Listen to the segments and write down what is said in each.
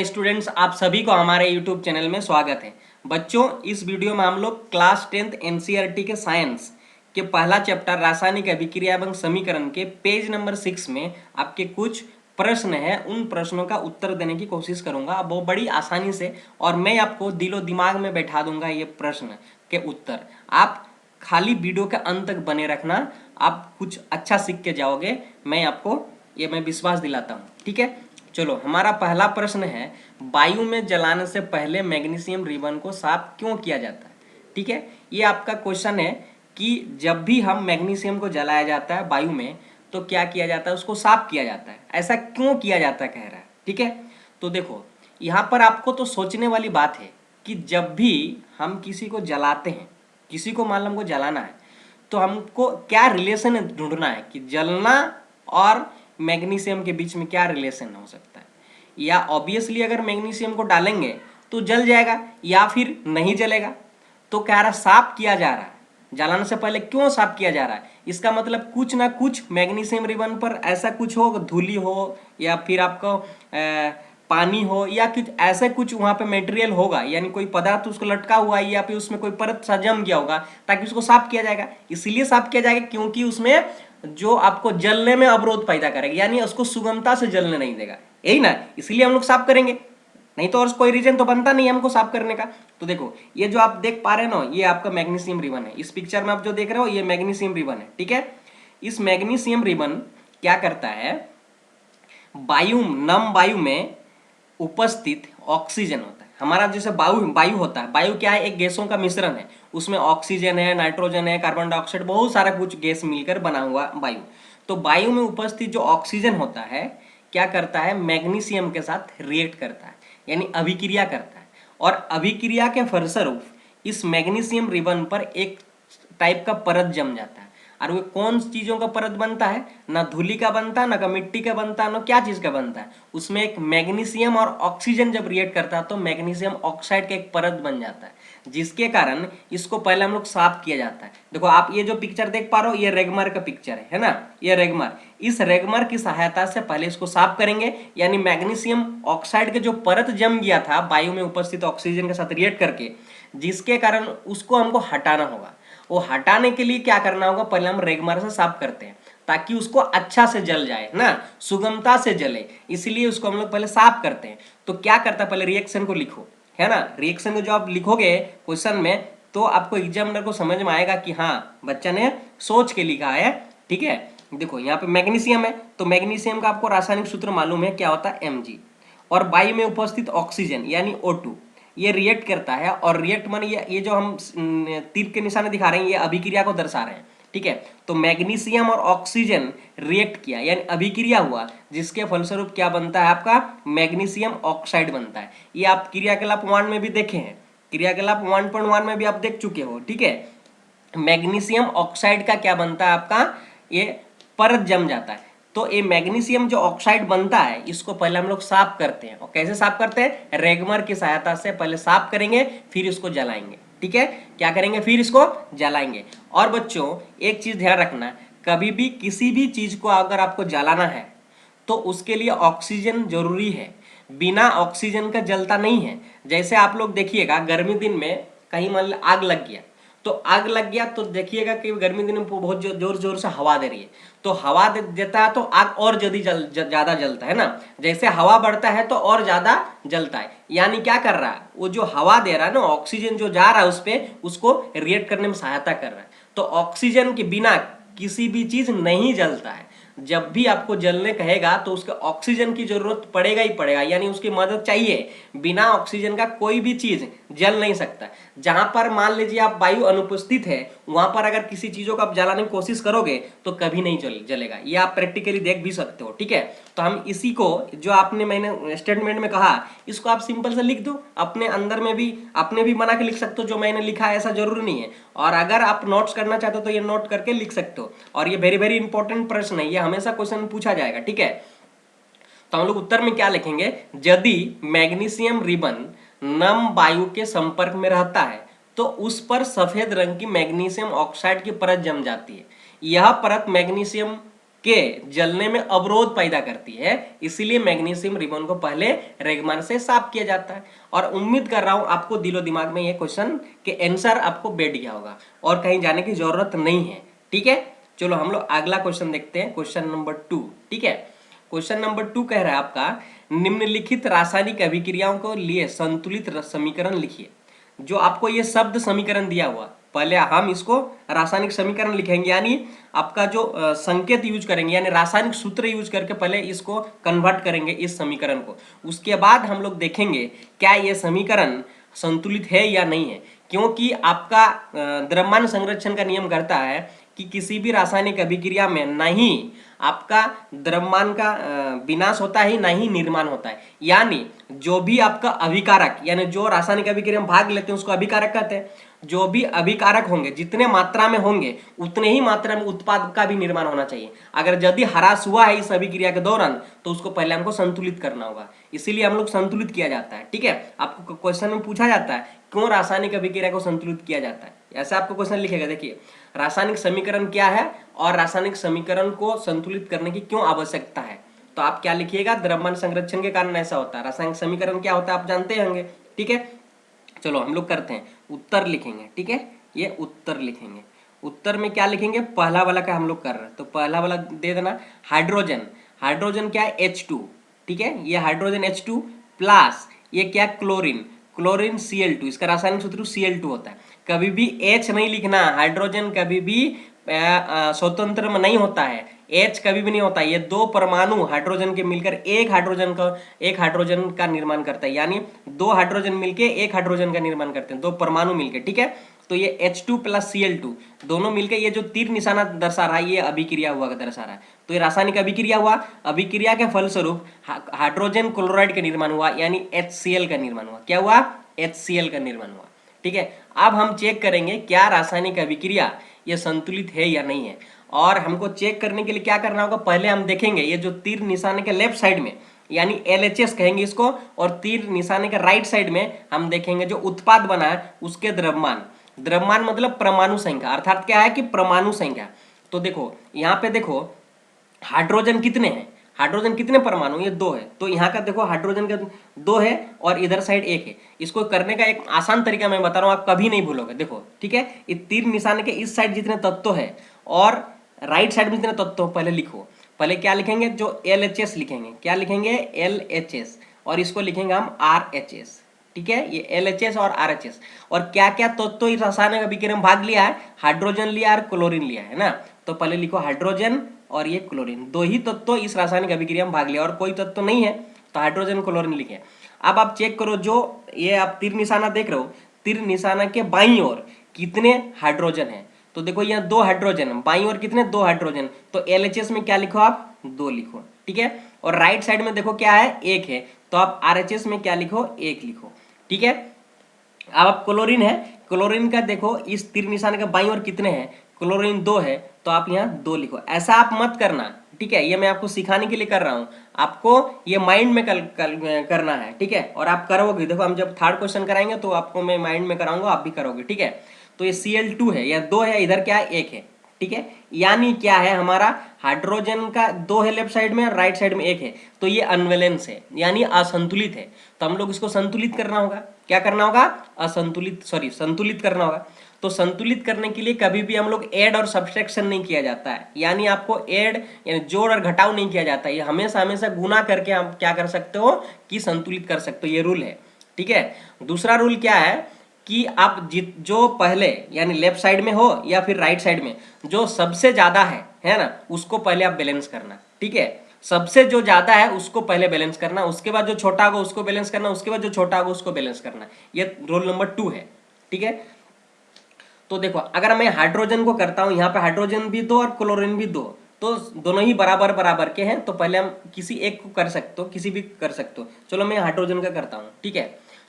Students, आप सभी को हमारे यूट्यूब चैनल में स्वागत है। बच्चों, इस वीडियो में हम लोग क्लास 10th एनसीईआरटी के साइंस के पहला चैप्टर रासायनिक अभिक्रिया एवं समीकरण के पेज नंबर 6 में आपके कुछ प्रश्न है, उन प्रश्नों का उत्तर देने की कोशिश करूंगा। अब वो बड़ी आसानी से, और मैं आपको दिलो दिमाग में बैठा दूंगा ये प्रश्न के उत्तर। आप खाली वीडियो के अंत तक बने रखना, आप कुछ अच्छा सीख के जाओगे, मैं विश्वास दिलाता हूँ। ठीक है, चलो हमारा पहला प्रश्न है, वायु में जलाने से पहले मैग्नीशियम रिबन को साफ क्यों किया जाता है। ठीक है, ये आपका क्वेश्चन है कि जब भी हम मैग्नीशियम को जलाया जाता है वायु में, तो क्या किया जाता है, उसको साफ किया जाता है। ऐसा क्यों किया जाता है कह रहा है। ठीक है, तो देखो यहाँ पर आपको तो सोचने वाली बात है कि जब भी हम किसी को जलाते हैं, किसी को मान लो हमको जलाना है, तो हमको क्या रिलेशन ढूंढना है कि जलना और मैग्नीशियम के बीच में क्या रिलेशन हो सकता है। या ऑब्वियसली अगर मैग्नीशियम को डालेंगे तो जल जाएगा या फिर नहीं जलेगा। तो कह रहा साफ किया जा रहा है, जलाने से पहले क्यों साफ किया जा रहा है, इसका मतलब कुछ ना कुछ मैग्नीशियम रिबन पर ऐसा कुछ हो, धूली हो या फिर आपको पानी हो या कुछ ऐसे कुछ वहां पे मटेरियल होगा, यानी कोई पदार्थ उसको लटका हुआ है या फिर उसमें कोई परत सा जम गया होगा, ताकि उसको साफ किया जाएगा। इसीलिए साफ किया जाएगा क्योंकि उसमें जो आपको जलने में अवरोध पैदा करेगा, यानी उसको सुगमता से जलने नहीं देगा, यही ना, इसलिए हम लोग साफ करेंगे। नहीं तो और कोई रीजन तो बनता नहीं हमको साफ करने का। तो देखो ये जो आप देख पा रहे हो ना, ये आपका मैग्नीशियम रिबन है। इस पिक्चर में आप जो देख रहे हो ये मैग्नीशियम रिबन है। ठीक है, इस मैग्नीशियम रिबन क्या करता है, नम वायु में उपस्थित ऑक्सीजन होता है। हमारा जैसे वायु होता है, वायु क्या है, एक गैसों का मिश्रण है। उसमें ऑक्सीजन है, नाइट्रोजन है, कार्बन डाइऑक्साइड, बहुत सारा कुछ गैस मिलकर बना हुआ वायु। तो वायु में उपस्थित जो ऑक्सीजन होता है क्या करता है, मैग्नीशियम के साथ रिएक्ट करता है, यानी अभिक्रिया करता है। और अभिक्रिया के फलस्वरूप इस मैग्नीशियम रिबन पर एक टाइप का परत जम जाता है। और वो कौन चीजों का परत बनता है, ना धूली का बनता है, ना मिट्टी का बनता है, ना क्या चीज का बनता है, उसमें एक मैग्नीशियम और ऑक्सीजन जब रिएक्ट करता है तो मैग्नीशियम ऑक्साइड का एक परत बन जाता है, जिसके कारण इसको पहले हम लोग साफ किया जाता है। देखो आप ये जो पिक्चर देख पा रहे हो, ये रेगमार का पिक्चर है ना, ये रेगमार। इस रेगमार की सहायता से पहले इसको साफ करेंगे, यानी मैग्नीशियम ऑक्साइड के जो परत जम गया था वायु में उपस्थित ऑक्सीजन के साथ रिएक्ट करके, जिसके कारण उसको हमको हटाना होगा। वो हटाने के लिए क्या करना होगा, पहले हम रेगमार से साफ करते हैं ताकि उसको अच्छा से जल जाए ना, सुगमता से जले, इसलिए उसको हम लोग पहले साफ करते हैं। तो क्या करता है, पहले रिएक्शन को लिखो, है ना। रिएक्शन को जो आप लिखोगे क्वेश्चन में, तो आपको एग्जामिनर को समझ में आएगा कि हाँ बच्चा ने सोच के लिखा है। ठीक है, देखो यहाँ पे मैग्नीशियम है, तो मैग्नीशियम का आपको रासायनिक सूत्र मालूम है, क्या होता है, Mg। और वायु में उपस्थित ऑक्सीजन यानी O2, ये रिएक्ट करता है। और रिएक्ट मान ये जो हम तीर के निशाने दिखा रहे हैं, ये अभिक्रिया को दर्शा रहे हैं। ठीक है, तो मैग्नीशियम और ऑक्सीजन रिएक्ट किया यानी अभिक्रिया हुआ, जिसके फलस्वरूप क्या बनता है, आपका मैग्नीशियम ऑक्साइड बनता है। ये आप क्रियाकलाप 1 में भी देखे हैं, क्रियाकलाप 1.1 में भी आप देख चुके हो। ठीक है, मैग्नीशियम ऑक्साइड का क्या बनता है, आपका ये परत जम जाता है। तो ये मैग्नीशियम जो ऑक्साइड बनता है, इसको पहले हम लोग साफ करते हैं। और कैसे साफ करते हैं, रेगमार की सहायता से पहले साफ करेंगे, फिर इसको जलाएंगे। ठीक है, क्या करेंगे, फिर इसको जलाएंगे। और बच्चों एक चीज ध्यान रखना, कभी भी किसी भी चीज को अगर आपको जलाना है तो उसके लिए ऑक्सीजन जरूरी है, बिना ऑक्सीजन का जलता नहीं है। जैसे आप लोग देखिएगा गर्मी दिन में कहीं मान लो आग लग गया, तो आग लग गया तो देखिएगा कि गर्मी दिन में बहुत जोर जोर से हवा दे रही है, तो हवा देता है तो आग और जल्दी ज्यादा जलता है ना। जैसे हवा बढ़ता है तो और ज्यादा जलता है, यानी क्या कर रहा है, वो जो हवा दे रहा है ना, ऑक्सीजन जो जा रहा है उस पे, उसको रिएक्ट करने में सहायता कर रहा है। तो ऑक्सीजन के बिना किसी भी चीज नहीं जलता है। जब भी आपको जलने कहेगा तो उसके ऑक्सीजन की जरूरत पड़ेगा ही पड़ेगा, यानी उसकी मदद चाहिए। बिना ऑक्सीजन का कोई भी चीज जल नहीं सकता। जहां पर मान लीजिए आप वायु अनुपस्थित है, वहां पर अगर किसी चीजों को आप जलाने की कोशिश करोगे तो कभी नहीं जलेगा। ये आप प्रैक्टिकली देख भी सकते हो। ठीक है, तो हम इसी को जो आपने मैंने स्टेटमेंट में कहा, इसको आप सिंपल से लिख दो, अपने अंदर में भी अपने भी बना के लिख सकते हो। जो मैंने लिखा है ऐसा जरूरी नहीं है, और अगर आप नोट्स करना चाहते हो तो ये नोट करके लिख सकते हो। और ये वेरी वेरी इंपॉर्टेंट प्रश्न है, ये हमेशा क्वेश्चन पूछा जाएगा। ठीक है, तो हम लोग उत्तर में क्या लिखेंगे, यदि मैग्नीशियम रिबन नम वायु के संपर्क में रहता है तो उस पर सफेद रंग की मैग्नीशियम ऑक्साइड की परत जम जाती है। यह परत मैग्नीशियम के जलने में अवरोध पैदा करती है, इसीलिए मैग्नीशियम रिबन को पहले रेगमार से साफ किया जाता है। और उम्मीद कर रहा हूं आपको दिलो दिमाग में ये क्वेश्चन के आंसर आपको बैठ गया होगा और कहीं जाने की जरूरत नहीं है। ठीक है, चलो हम लोग अगला क्वेश्चन देखते हैं, क्वेश्चन नंबर 2। ठीक है, क्वेश्चन नंबर 2 कह रहा है आपका, निम्नलिखित रासायनिक अभिक्रियाओं को लिए संतुलित समीकरण लिखिए। जो आपको ये शब्द समीकरण दिया हुआ, पहले हम इसको रासायनिक समीकरण लिखेंगे, यानी आपका जो संकेत यूज करेंगे, यानी रासायनिक सूत्र यूज करके पहले इसको कन्वर्ट करेंगे इस समीकरण को। उसके बाद हम लोग देखेंगे क्या ये समीकरण संतुलित है या नहीं है, क्योंकि आपका द्रव्यमान संरक्षण का नियम करता है कि किसी भी रासायनिक अभिक्रिया में नहीं आपका द्रव्यमान का विनाश होता है, ना ही निर्माण होता है। यानी जो भी आपका अभिकारक, यानी जो रासायनिक अभिक्रिया में भाग लेते हैं उसको अभिकारक कहते हैं। जो भी अभिकारक होंगे, जितने मात्रा में होंगे उतने ही मात्रा में उत्पाद का भी निर्माण होना चाहिए। अगर यदि ह्रास हुआ है इस अभिक्रिया के दौरान तो उसको पहले हमको संतुलित करना होगा, इसीलिए हम लोग संतुलित किया जाता है। ठीक है, आपको क्वेश्चन में पूछा जाता है क्यों रासायनिक अभिक्रिया को संतुलित किया जाता है, ऐसा आपको क्वेश्चन लिखेगा। देखिए, रासायनिक समीकरण क्या है और रासायनिक समीकरण को संतुलित करने की क्यों आवश्यकता है, तो आप क्या लिखिएगा, द्रव्यमान संरक्षण के कारण ऐसा होता है। रासायनिक समीकरण क्या होता है आप जानते होंगे। ठीक है, चलो हम लोग करते हैं, उत्तर लिखेंगे। ठीक है, ये उत्तर लिखेंगे। उत्तर में क्या लिखेंगे, पहला वाला का हम लोग कर रहे हैं तो पहला वाला दे देना, हाइड्रोजन। हाइड्रोजन क्या है, H2। ठीक है, ये हाइड्रोजन H2 प्लस ये क्या, क्लोरीन। क्लोरीन Cl2, इसका रासायनिक सूत्र Cl2 होता है। कभी भी H नहीं लिखना, हाइड्रोजन कभी भी स्वतंत्र में नहीं होता है, H कभी भी नहीं होता है। ये दो परमाणु हाइड्रोजन के मिलकर एक हाइड्रोजन का निर्माण करता है, यानी दो हाइड्रोजन मिलके एक हाइड्रोजन का निर्माण करते हैं, दो परमाणु मिलके। ठीक है, तो ये H2 प्लस Cl2 दोनों मिलके ये जो तीर निशाना दर्शा रहा है ये अभिक्रिया हुआ दर्शा रहा है, तो ये रासायनिक अभिक्रिया हुआ। अभिक्रिया के फलस्वरूप हाइड्रोजन क्लोराइड का निर्माण हुआ, यानी HCl का निर्माण हुआ। क्या हुआ, HCl का निर्माण हुआ। ठीक है, अब हम चेक करेंगे क्या रासायनिक अभिक्रिया ये संतुलित है या नहीं है। और हमको चेक करने के लिए क्या करना होगा, पहले हम देखेंगे ये जो तीर निशाने के लेफ्ट साइड में, यानी LHS कहेंगे इसको, और तीर निशाने के राइट साइड में हम देखेंगे जो उत्पाद बना है उसके द्रव्यमान। द्रव्यमान मतलब परमाणु संख्या, अर्थात क्या है कि परमाणु संख्या। तो देखो यहाँ पे देखो हाइड्रोजन कितने हैं, हाइड्रोजन कितने परमाणु, ये दो है। तो यहाँ का देखो हाइड्रोजन का दो है और इधर साइड एक है। इसको करने का एक आसान तरीका मैं बता रहा हूँ, आप कभी नहीं भूलोगे। देखो ठीक है, ये तीर निशाने के इस साइड जितने तत्व है और राइट साइड में जितने तत्व पहले लिखो। पहले क्या लिखेंगे, जो LHS लिखेंगे, क्या लिखेंगे, LHS, और इसको लिखेंगे हम RHS। ठीक है, ये LHS और RHS। और क्या क्या तत्व इस रासायनिक अभिक्रिया में भाग लिया है, हाइड्रोजन लिया और क्लोरीन लिया है ना। तो पहले लिखो हाइड्रोजन और ये क्लोरीन, दो ही तत्व इस रासायनिक अभिक्रिया में भाग लिया, और कोई तत्व नहीं है तो हाइड्रोजन क्लोरीन लिखे। अब आप चेक करो, जो ये आप तीर निशाना देख रहे हो, तीर निशाना के बाईं ओर कितने हाइड्रोजन है, तो देखो यहाँ दो हाइड्रोजन, बाईं ओर कितने, दो हाइड्रोजन। तो LHS में क्या लिखो आप, दो लिखो। ठीक है, और राइट साइड में देखो क्या है, एक है, तो आप RHS में क्या लिखो, एक लिखो। ठीक है, अब आप क्लोरीन है, क्लोरीन का देखो इस तीर निशान के बाईं ओर कितने हैं, क्लोरीन दो है, तो आप यहाँ दो लिखो। ऐसा आप मत करना, ठीक है, ये मैं आपको सिखाने के लिए कर रहा हूँ, आपको ये माइंड में करना है। ठीक है, और आप करोगे, देखो हम जब थर्ड क्वेश्चन कराएंगे तो आपको मैं माइंड में कराऊंगा, आप भी करोगे। ठीक है, तो ये Cl2 है, या दो है, इधर क्या है, एक है। ठीक है, यानी क्या है, हमारा हाइड्रोजन का दो है लेफ्ट साइड में, राइट साइड में एक है, तो ये अनबैलेंस है, यानी असंतुलित है। तो हम लोग इसको संतुलित करना होगा। क्या करना होगा, संतुलित करना होगा। तो संतुलित करने के लिए कभी भी हम लोग ऐड और सब्सट्रैक्शन नहीं किया जाता है, यानी आपको ऐड यानी जोड़ और घटाव नहीं किया जाता है, ये हमेशा हमेशा गुना करके हम क्या कर सकते हो कि संतुलित कर सकते हो, ये रूल है। ठीक है, दूसरा रूल क्या है कि आप जो पहले यानी लेफ्ट साइड में हो या फिर राइट साइड में जो सबसे ज्यादा है ना, उसको पहले आप बैलेंस करना। ठीक है, सबसे जो ज्यादा है उसको पहले बैलेंस करना, उसके बाद जो छोटा होगा उसको बैलेंस करना, उसके बाद जो छोटा होगा उसको बैलेंस करना। ये रूल नंबर 2 है। ठीक है, तो देखो अगर मैं हाइड्रोजन को करता हूं, यहाँ पे हाइड्रोजन भी दो और क्लोरीन भी दो, तो दोनों ही बराबर बराबर के हैं, तो पहले हम किसी एक को कर सकते हो, किसी भी कर सकते हो। चलो मैं हाइड्रोजन का करता हूँ। ठीक है,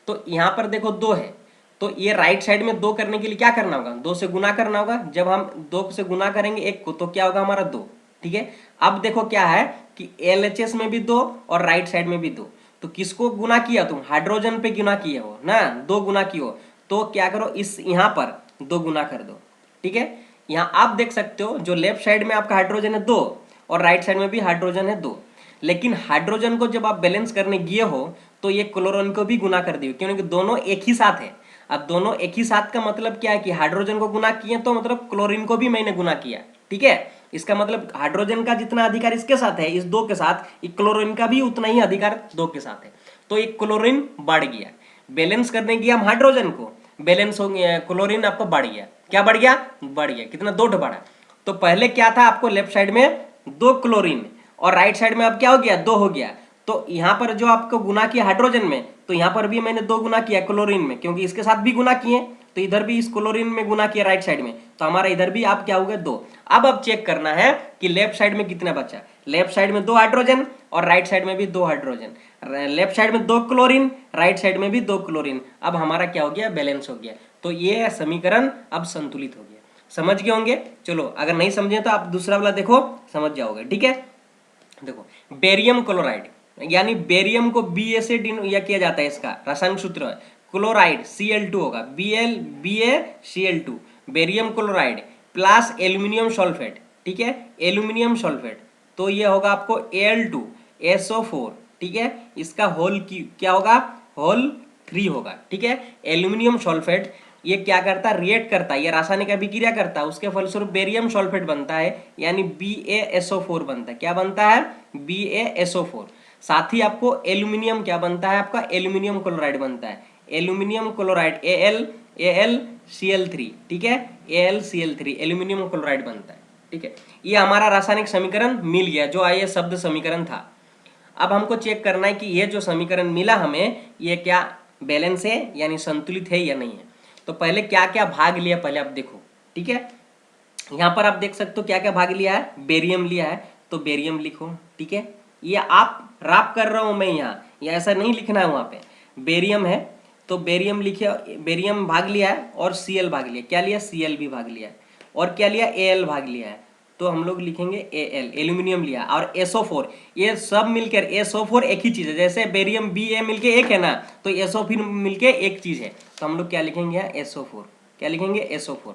तो यहाँ पर देखो दो है, तो ये राइट साइड में दो करने के लिए क्या करना होगा, दो से गुना करना होगा। जब हम दो से गुना करेंगे एक को, तो क्या होगा हमारा दो। ठीक है, अब देखो क्या है कि LHS में भी दो और राइट साइड में भी दो, तो किसको गुना किया, तुम हाइड्रोजन पे गुना किए हो ना, दो गुना किए हो, तो क्या करो इस यहाँ पर दो गुना कर दो। ठीक है, यहाँ आप देख सकते हो जो लेफ्ट साइड में आपका हाइड्रोजन है दो, और राइट साइड में भी हाइड्रोजन है 2। लेकिन हाइड्रोजन को जब आप बैलेंस करने गए हो तो ये क्लोरीन को भी गुना कर दिए, क्योंकि दोनों एक ही साथ है। अब दोनों एक ही साथ का मतलब क्या है कि हाइड्रोजन को गुना किए तो मतलब क्लोरीन को भी मैंने गुना किया, ठीक है। इसका मतलब हाइड्रोजन का जितना अधिकार इसके साथ है, इस 2 के साथ, क्लोरीन का भी उतना ही अधिकार 2 के साथ है। तो एक क्लोरीन बढ़ गया, बैलेंस करने गया हम हाइड्रोजन को, बैलेंस हो गया, क्लोरीन आपका बढ़ गया। क्या बढ़ गया? बढ़ गया। कितना? 2 बढ़ा। तो पहले क्या था आपको लेफ्ट साइड में 2 क्लोरीन और राइट साइड में अब क्या हो गया? 2 हो गया। तो यहाँ पर जो आपको गुना किया हाइड्रोजन में, तो यहाँ पर भी मैंने 2 गुना किया क्लोरीन में, क्योंकि इसके साथ भी गुना किए, तो इधर भी इस क्लोरीन में गुना किया राइट साइड में, तो हमारा इधर भी आप क्या हो गया? 2। अब चेक करना है कि लेफ्ट साइड में कितना बचा। लेफ्ट साइड में 2 हाइड्रोजन और राइट साइड में भी 2 हाइड्रोजन। लेफ्ट साइड में 2 क्लोरीन, राइट साइड में भी 2 क्लोरीन। अब हमारा क्या हो गया? बैलेंस हो गया। तो ये समीकरण अब संतुलित हो गया। समझ गए होंगे? चलो, अगर नहीं समझे तो आप दूसरा वाला देखो, समझ जाओगे, ठीक है। देखो, बेरियम क्लोराइड, यानी बेरियम को Ba से या किया जाता है, इसका रासायनिक सूत्र है क्लोराइड Cl2 होगा, BaCl2, barium chloride plus aluminium sulphate, ठीक है, एल्यूमिनियम सल्फेट, तो ये होगा आपको Al2SO4, ठीक है। इसका होल की क्या होगा? होल 3 होगा, ठीक है। एल्यूमिनियम सल्फेट ये क्या करता है? रिएक्ट करता है, ये रासायनिक अभिक्रिया करता है, उसके फलस्वरूप बेरियम सल्फेट बनता है, यानी BaSO4 बनता है। क्या बनता है? BaSO4। साथ ही आपको एल्यूमिनियम क्या बनता है? आपका एल्यूमिनियम क्लोराइड बनता है, एल्यूमिनियम क्लोराइड AlCl3, ठीक है, AlCl3 एल्यूमिनियम क्लोराइड बनता है, ठीक है। ये हमारा रासायनिक समीकरण मिल गया, जो आइए शब्द समीकरण था। अब हमको चेक करना है कि ये जो समीकरण मिला हमें, ये क्या बैलेंस है, यानी संतुलित है या नहीं है। तो पहले क्या क्या भाग लिया, पहले आप देखो, ठीक है। यहाँ पर आप देख सकते हो क्या क्या भाग लिया है। बेरियम लिया है, तो बेरियम लिखो, ठीक है। ये आप रैप कर रहा हूँ मैं यहाँ, ये ऐसा नहीं लिखना है। वहाँ पे बेरियम है तो बेरियम लिखे, बेरियम भाग लिया है, और Cl भाग लिया। क्या लिया? Cl भी भाग लिया है। और क्या लिया? Al भाग लिया है, तो हम लोग लिखेंगे Al, एल्यूमिनियम लिया। और SO4, ये सब मिलकर SO4 एक ही चीज है, जैसे बेरियम Ba मिलके एक है ना, तो SO4 मिलके एक चीज है, तो हम लोग क्या लिखेंगे यहाँ? SO4। क्या लिखेंगे? SO4।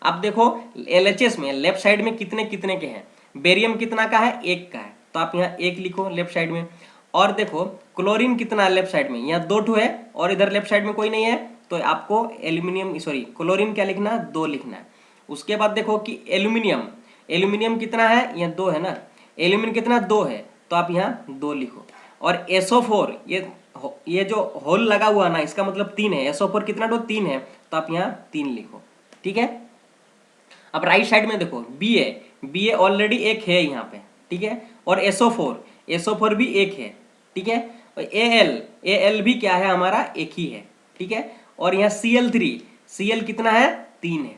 अब देखो LHS में लेफ्ट साइड में कितने कितने के हैं। बेरियम कितना का है? 1 का है, तो आप यहाँ 1 लिखो लेफ्ट साइड में। और देखो क्लोरीन कितना है लेफ्ट साइड में? यहाँ 2 है, और इधर लेफ्ट साइड में कोई नहीं है, तो आपको एल्यूमिनियम सॉरी क्लोरीन क्या लिखना है? 2 लिखना है। उसके बाद देखो कि एल्यूमिनियम, एल्यूमिनियम कितना है? यहाँ 2 है ना, एल्यूमिनियम कितना? 2 है, तो आप यहाँ 2 लिखो। और SO4, ये जो होल लगा हुआ ना, इसका मतलब 3 है। SO4 कितना? 3 है, तो आप यहाँ 3 लिखो, ठीक है। अब राइट साइड में देखो Ba ऑलरेडी 1 है यहाँ पे, ठीक है। और SO4 भी 1 है, ठीक है। और Al भी क्या है? हमारा 1 ही है, ठीक है। और यहाँ Cl कितना है? 3 है,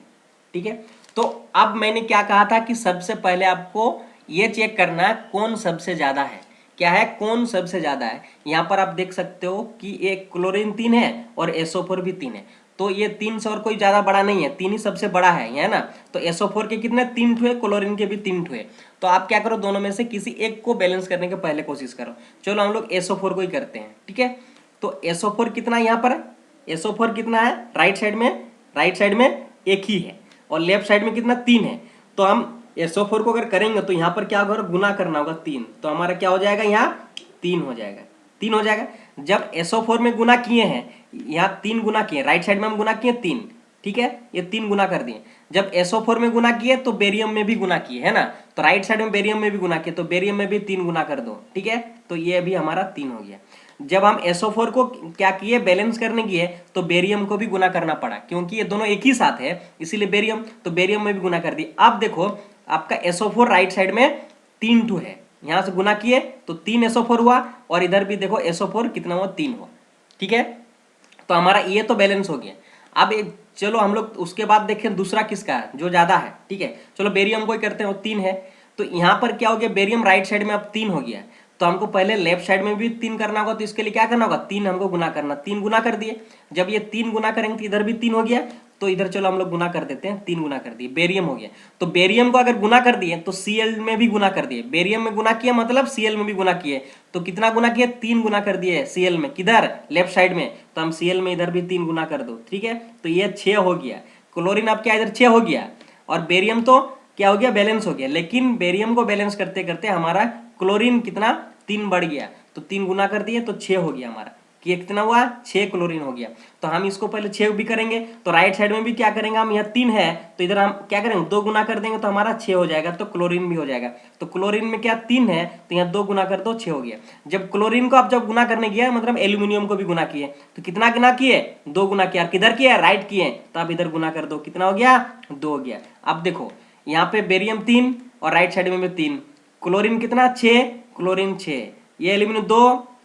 ठीक है। तो अब मैंने क्या कहा था कि सबसे पहले आपको ये चेक करना है कौन सबसे ज्यादा है। क्या है? कौन सबसे ज्यादा है। यहाँ पर आप देख सकते हो कि एक क्लोरीन 3 है और SO4 भी 3 है, तो ये 3 से और कोई ज्यादा बड़ा नहीं है, 3 ही सबसे बड़ा है ना। तो SO4 के कितने? 3 ठुए, क्लोरीन के भी 3 ठुए। तो आप क्या करो, दोनों में से किसी एक को बैलेंस करने के पहले कोशिश करो। चलो हम लोग SO4 को ही करते हैं, ठीक है। तो SO4 कितना यहाँ पर? SO4 कितना है राइट साइड में? राइट साइड में 1 ही है, और लेफ्ट साइड में कितना? 3 है। तो हम SO4 को अगर करेंगे तो यहाँ पर क्या होगा? गुना करना होगा 3, तो हमारा क्या हो जाएगा? यहाँ 3 हो जाएगा, 3 हो जाएगा। जब SO4 में गुना किए हैं, यहाँ 3 गुना किए, राइट साइड में हम गुना किए 3, ठीक है, ये 3 गुना कर दिए। जब SO4 में गुना किए तो बेरियम में भी गुना किए, है ना, तो राइट साइड में बेरियम में भी गुना किए, तो बेरियम में भी 3 गुना कर दो, ठीक है। तो ये भी हमारा 3 हो गया। जब हम SO4 को क्या किए? बैलेंस करने किए, तो बेरियम को भी गुना करना पड़ा, क्योंकि ये दोनों एक ही साथ है, इसीलिए बेरियम, तो बेरियम में भी गुना कर दिए। अब देखो आपका SO4 राइट साइड में 3 ठू है, यहां से गुना किए तो 3 SO4 हुआ, और इधर भी देखो SO4 कितना हुआ? 3 हुआ, ठीक है। तो हमारा ये तो बैलेंस हो गया। अब चलो हम लोग उसके बाद देखें दूसरा किसका है जो ज्यादा है, ठीक है। चलो बेरियम को ही करते हैं, वो 3 है। तो यहाँ पर क्या हो गया? बेरियम राइट साइड में अब 3 हो गया, तो हमको पहले लेफ्ट साइड में भी 3 करना होगा, तो इसके लिए क्या करना होगा? 3 हमको गुना करना, 3 गुना कर दिए। जब ये 3 गुना करेंगे तो इधर भी 3 हो गया, तो इधर चलो हम लोग गुना कर देते हैं, 3 गुना कर दिए, बेरियम हो गया। तो बेरियम को अगर गुना कर दिए तो Cl में भी गुना कर दिए, बेरियम में गुना किया मतलब Cl में भी गुना किए, तो कितना गुना किए? 3 गुना कर दिए Cl में, किधर? लेफ्ट साइड में, तो हम Cl में इधर भी 3 गुना कर दो, ठीक है। तो ये 6 हो गया। क्लोरीन अब क्या इधर 6 हो गया, और बेरियम तो क्या हो गया, बैलेंस हो गया। लेकिन बेरियम को बैलेंस करते करते हमारा क्लोरीन कितना 3 बढ़ गया, तो 3 गुना कर दिए तो 6 हो गया हमारा, कि कितना हुआ 6 क्लोरीन हो गया। तो हम इसको पहले 6 भी करेंगे, तो राइट साइड में भी क्या करेंगे हम, यहाँ 3 है तो इधर हम क्या करेंगे 2 गुना कर देंगे तो हमारा 6 हो जाएगा, तो क्लोरीन भी हो जाएगा। तो क्लोरीन में क्या 3 है तो यहाँ 2 गुना कर दो 6 हो गया। जब क्लोरीन को आप जब गुना करने गया मतलब एल्यूमिनियम को भी गुना किए, तो कितना गुना किए 2 गुना किया, किधर किया राइट किए, तो आप इधर गुना कर दो, कितना हो गया 2 हो गया। अब देखो यहाँ पे बेरियम 3 और राइट साइड में भी 3, क्लोरीन कितना 6, क्लोरीन 6, ये एल्यूमिनियम 2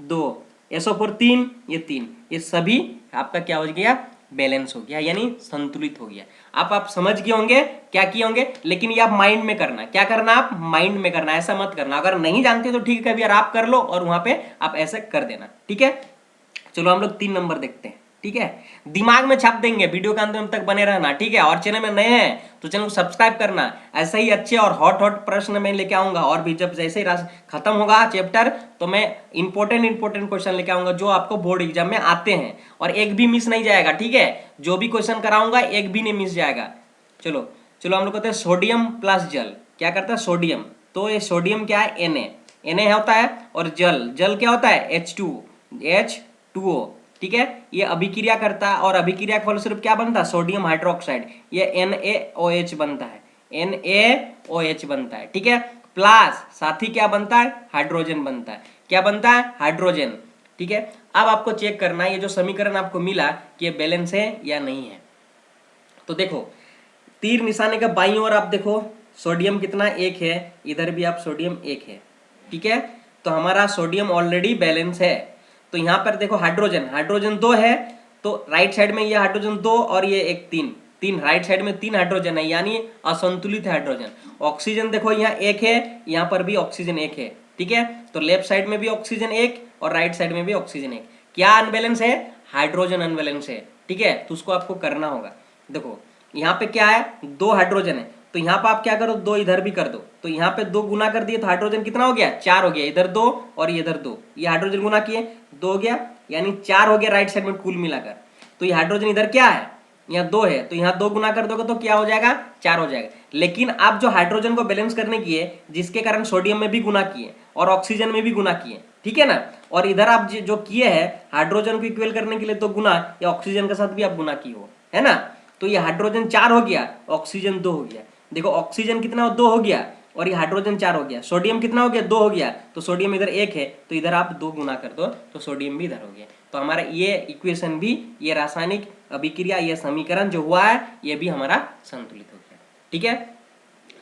2, SO4 3, ये 3, ये सभी आपका क्या हो गया बैलेंस हो गया, यानी संतुलित हो गया। आप समझ गए होंगे क्या किए होंगे, लेकिन ये आप माइंड में करना, क्या करना आप माइंड में करना, ऐसा मत करना। अगर नहीं जानते तो ठीक है, कभी आप कर लो और वहां पे आप ऐसे कर देना, ठीक है। चलो हम लोग 3 नंबर देखते हैं, ठीक है। दिमाग में छाप देंगे, वीडियो के अंत तक बने रहना, ठीक है। और चैनल में नए हैं तो चैनल को सब्सक्राइब करना, ऐसे ही अच्छे और हॉट प्रश्न मैं लेके आऊंगा। और भी जब जैसे ही खत्म होगा चैप्टर तो मैं इंपॉर्टेंट क्वेश्चन लेके आऊंगा जो आपको बोर्ड एग्जाम में आते हैं, और एक भी मिस नहीं जाएगा, ठीक है। जो भी क्वेश्चन कराऊंगा एक भी नहीं मिस जाएगा। चलो चलो हम लोग कहते हैं सोडियम प्लस जल क्या करता है सोडियम, तो ये सोडियम क्या है Na होता है, और जल क्या होता है H2O, ठीक है। ये अभिक्रिया करता है और अभिक्रिया के फलस्वरूप क्या बनता है सोडियम हाइड्रोक्साइड, ये NaOH बनता है, NaOH बनता है, ठीक है। प्लस साथ ही क्या बनता है हाइड्रोजन बनता है, क्या बनता है हाइड्रोजन, ठीक है। अब आपको चेक करना है ये जो समीकरण आपको मिला कि ये बैलेंस है या नहीं है। तो देखो तीर निशाने के बाईं ओर आप देखो सोडियम कितना 1 है, इधर भी आप सोडियम 1 है, ठीक है। तो हमारा सोडियम ऑलरेडी बैलेंस है। तो यहां पर देखो हाइड्रोजन 2 है, तो राइट साइड में ये हाइड्रोजन 2 और ये एक 3 राइट साइड में 3 हाइड्रोजन है, यानी असंतुलित है हाइड्रोजन। ऑक्सीजन देखो यहाँ 1 है, यहाँ पर भी ऑक्सीजन 1 है, ठीक है। तो लेफ्ट साइड में भी ऑक्सीजन 1 और राइट साइड में भी ऑक्सीजन 1, क्या अनबैलेंस है हाइड्रोजन अनबैलेंस है, ठीक है। तो उसको आपको करना होगा। देखो यहाँ पे क्या है 2 हाइड्रोजन है, तो यहाँ पे आप क्या करो 2 इधर भी कर दो, तो यहाँ पे 2 गुना कर दिए तो हाइड्रोजन कितना हो गया 4 हो गया, इधर 2 और इधर 2, ये हाइड्रोजन गुना किए 2 हो गया, यानी 4 हो गया राइट साइड में कुल मिलाकर। तो ये हाइड्रोजन इधर क्या है यहाँ 2 है, तो यहाँ 2 गुना कर दोगे तो क्या हो जाएगा 4 हो जाएगा। लेकिन आप जो हाइड्रोजन को बैलेंस करने किए जिसके कारण सोडियम में भी गुना किए और ऑक्सीजन में भी गुना किए, ठीक है ना। और इधर आप जो किए हैं हाइड्रोजन को इक्वल करने के लिए तो गुना, या ऑक्सीजन के साथ भी आप गुना किए हो, है ना। तो ये हाइड्रोजन 4 हो गया, ऑक्सीजन 2 हो गया। देखो ऑक्सीजन कितना 2 हो गया और ये हाइड्रोजन 4 हो गया, सोडियम कितना हो गया 2 हो गया, तो सोडियम इधर 1 है तो इधर आप 2 गुना कर दो तो सोडियम भी इधर हो गया। तो हमारा ये इक्वेशन भी, ये रासायनिक अभिक्रिया, ये समीकरण जो हुआ है ये भी हमारा संतुलित हो गया, ठीक है।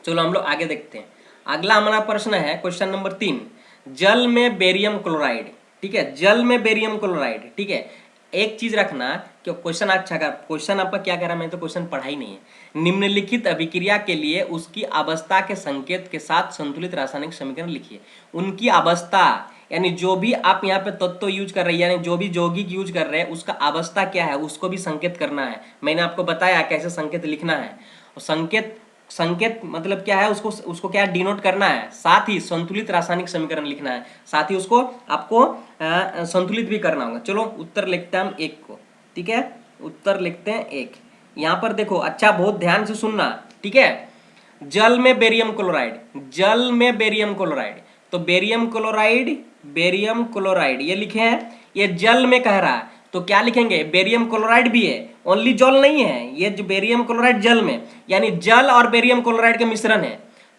चलो हम लोग आगे देखते हैं। अगला हमारा प्रश्न है क्वेश्चन नंबर 3, जल में बेरियम क्लोराइड, ठीक है, जल में बेरियम क्लोराइड, ठीक है। एक चीज रखना कि क्वेश्चन अच्छा का क्वेश्चन आपका क्या कह रहा है, मैंने तो क्वेश्चन पढ़ा ही नहीं है। निम्नलिखित अभिक्रिया के लिए उसकी अवस्था के संकेत के साथ संतुलित रासायनिक समीकरण लिखिए। उनकी अवस्था यानी जो भी आप यहाँ पे तत्व यूज कर रहे हैं, यानी जो भी यौगिक यूज कर रहे हैं उसका अवस्था क्या है उसको भी संकेत करना है। मैंने आपको बताया कैसे संकेत लिखना है, और संकेत मतलब क्या है उसको क्या डिनोट करना है, साथ ही संतुलित रासायनिक समीकरण लिखना है, साथ ही उसको आपको संतुलित भी करना होगा। चलो उत्तर लिखते हैं हम 1 को, ठीक है। उत्तर लिखते हैं 1। यहां पर देखो अच्छा बहुत ध्यान से सुनना, ठीक है। जल में बेरियम क्लोराइड, जल में बेरियम क्लोराइड, तो बेरियम क्लोराइड ये लिखे हैं, ये जल में कह रहा है तो क्या लिखेंगे बेरियम क्लोराइड भी है, ओनली जल नहीं है, ये जो बेरियम क्लोराइड जल में, यानी जल और बेरियम क्लोराइड के मिश्रण है।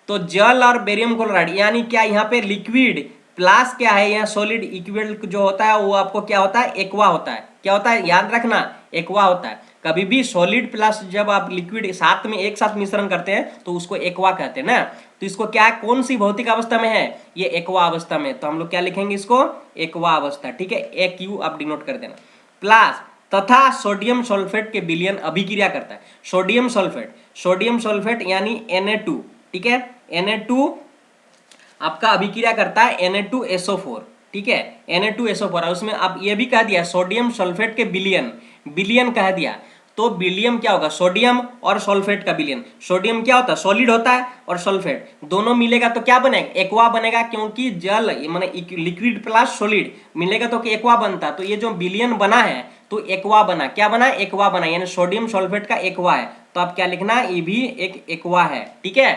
तो जल और बेरियम क्लोराइड यानी क्या यहाँ पे लिक्विड प्लस क्या है यहाँ सॉलिड इक्वल जो होता है वो आपको क्या होता है एक्वा होता है, क्या होता है याद रखना एक्वा होता है। कभी भी सॉलिड प्लस जब आप लिक्विड साथ में एक साथ मिश्रण करते हैं तो उसको एक्वा कहते हैं ना। तो इसको क्या है कौन सी भौतिक अवस्था में है, ये एक्वा अवस्था में, तो हम लोग क्या लिखेंगे इसको एक्वा अवस्था, ठीक है। AQ आप डिनोट कर देना। प्लस तथा सोडियम सल्फेट के विलयन अभिक्रिया करता है, सोडियम सल्फेट यानी Na2, ठीक है। Na2 आपका अभिक्रिया करता है Na2SO4, ठीक है, Na2SO4, और उसमें आप ये भी कह दिया सोडियम सल्फेट के विलयन कह दिया। तो विलियम क्या होगा सोडियम और सल्फेट का विलयन, सोडियम क्या होता है सॉलिड होता है और सल्फेट दोनों मिलेगा तो क्या बनेगा एक्वा बनेगा, क्योंकि जल माने लिक्विड प्लस सॉलिड मिलेगा तो एक्वा बनता। तो ये जो विलयन बना है तो एक्वा बना, क्या बना एक्वा बना, यानी सोडियम सल्फेट का एक्वा है। तो आप क्या लिखना ये भी एक एक्वा है, ठीक है।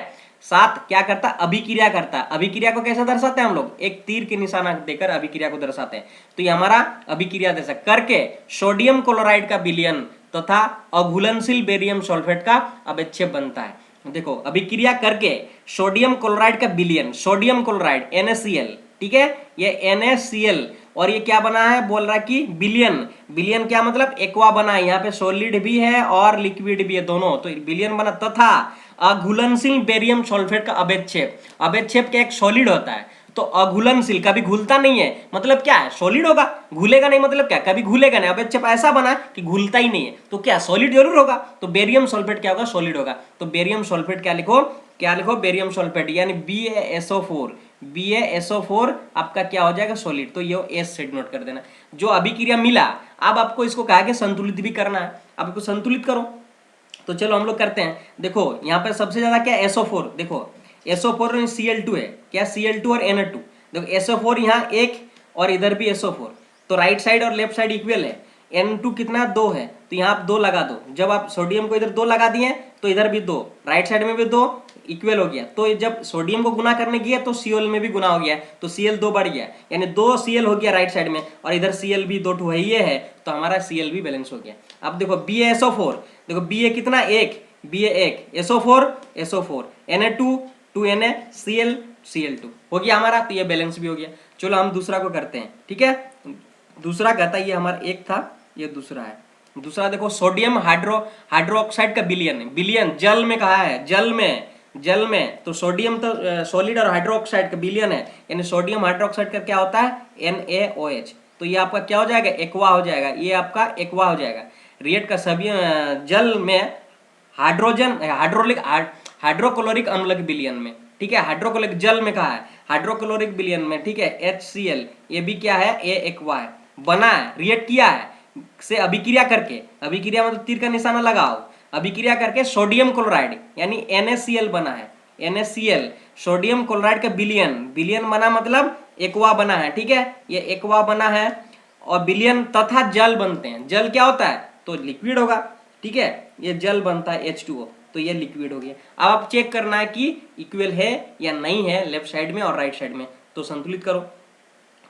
साथ क्या करता है, अभिक्रिया करता है। अभिक्रिया को कैसे दर्शाते हैं हम लोग, एक तीर के निशाना देकर अभिक्रिया को दर्शाते हैं। तो ये हमारा अभिक्रिया दे सकता करके सोडियम क्लोराइड का विलयन तथा अघुलनशील बेरियम सल्फेट का अवक्षेप बनता है। देखो अभिक्रिया करके सोडियम क्लोराइड का विलयन, सोडियम क्लोराइड NaCl, ठीक है, ये NaCl और ये क्या बना है, बोल रहा है कि विलयन। विलयन क्या मतलब, एक्वा बना है, यहाँ पे सॉलिड भी है और लिक्विड भी है दोनों, तो विलयन बना तथा अघुलनशील बेरियम सल्फेट का अवक्षेप। अवक्षेप क्या एक सॉलिड होता है, तो अघुलनशील कभी घुलता नहीं है, मतलब क्या है, सॉलिड होगा, घुलेगा नहीं मतलब क्या, कभी घुलेगा नहीं। अवक्षेप ऐसा बना कि घुलता ही नहीं है, तो क्या सॉलिड जरूर होगा, तो बेरियम सल्फेट क्या होगा, सॉलिड होगा। तो बेरियम सल्फेट क्या लिखो, क्या लिखो, बेरियम सल्फेट यानी BaSO4, BaSO4 आपका क्या हो जाएगा, सॉलिड। तो ये एस सेट नोट कर देना। जो अभिक्रिया मिला, अब आपको इसको कहा कि संतुलित भी करना है, अब इसको संतुलित करो। तो चलो हम लोग करते हैं। देखो यहाँ पर सबसे ज्यादा क्या SO4, देखो SO4 Cl2 है, क्या Cl2 और Na2। देखो SO4 यहाँ एक और इधर भी SO4, तो राइट साइड और लेफ्ट साइड इक्वल है। N2 कितना, 2 है, तो यहाँ आप 2 लगा दो। जब आप सोडियम को इधर 2 लगा दिए तो इधर भी 2, राइट साइड में भी 2, इक्वल हो गया। तो जब सोडियम को गुना करने गया तो Cl में भी गुना हो गया, तो Cl 2 बढ़ गया, यानी 2 Cl हो गया राइट साइड में, और इधर Cl भी 2 ठो है, तो हमारा Cl भी बैलेंस हो गया। अब देखो BaSO4, देखो Ba कितना, 1, Ba 1, SO4 Na2 2 Na Cl2 हो गया हमारा, तो ये बैलेंस भी हो गया। चलो हम दूसरा को करते हैं, ठीक है। दूसरा कहता है, ये हमारा एक था, ये दूसरा है। दूसरा देखो सोडियम हाइड्रोक्साइड का विलयन, विलयन जल में कहा है, जल में तो सोडियम तो सॉलिड और हाइड्रोक्साइड का विलयन है, यानी सोडियम हाइड्रोक्साइड का क्या होता है, NaOH। तो ये आपका क्या हो जाएगा, एक्वा हो जाएगा, ये आपका एक्वा हो जाएगा। रिएक्ट का सभी जल में हाइड्रोक्लोरिक अम्ल के विलयन में, ठीक है, हाइड्रोक्लोरिक जल में कहा है, हाइड्रोक्लोरिक विलयन में, ठीक है, HCl, ये भी क्या है, ए एक्वा है, बना है, रिएक्ट किया है से अभिक्रिया करके, अभिक्रिया मतलब तीर का निशाना लगाओ, अभिक्रिया करके सोडियम क्लोराइड यानी NaCl बना है, NaCl सोडियम क्लोराइड का विलयन, विलयन बना मतलब एक्वा बना है, ठीक है, ये एक्वा बना है, और विलयन तथा जल बनते हैं। जल क्या होता है, तो लिक्विड होगा, ठीक है, ये जल बनता है H2O, तो ये लिक्विड हो गया। अब आप चेक करना है कि इक्वल है या नहीं है, लेफ्ट साइड में और राइट साइड में, तो संतुलित करो।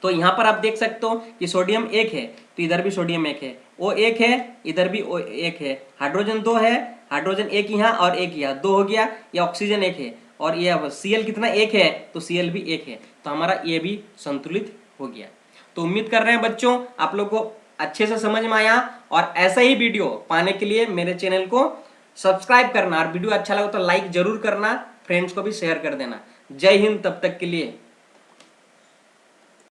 तो यहाँ पर आप देख सकते हो कि सोडियम 1 है, तो इधर भी सोडियम 1 है, O1 है, इधर भी O1 है, हाइड्रोजन 2 है, हाइड्रोजन 1 यहाँ और 1 यहाँ, 2 हो गया, ये ऑक्सीजन 1 है, और ये Cl कितना, 1 है, तो Cl भी 1 है, तो हमारा ये भी संतुलित हो गया। तो उम्मीद कर रहे हैं बच्चों आप लोग को अच्छे से समझ में आया, और ऐसा ही वीडियो पाने के लिए मेरे चैनल को सब्सक्राइब करना, और वीडियो अच्छा लगा तो लाइक जरूर करना, फ्रेंड्स को भी शेयर कर देना। जय हिंद, तब तक के लिए।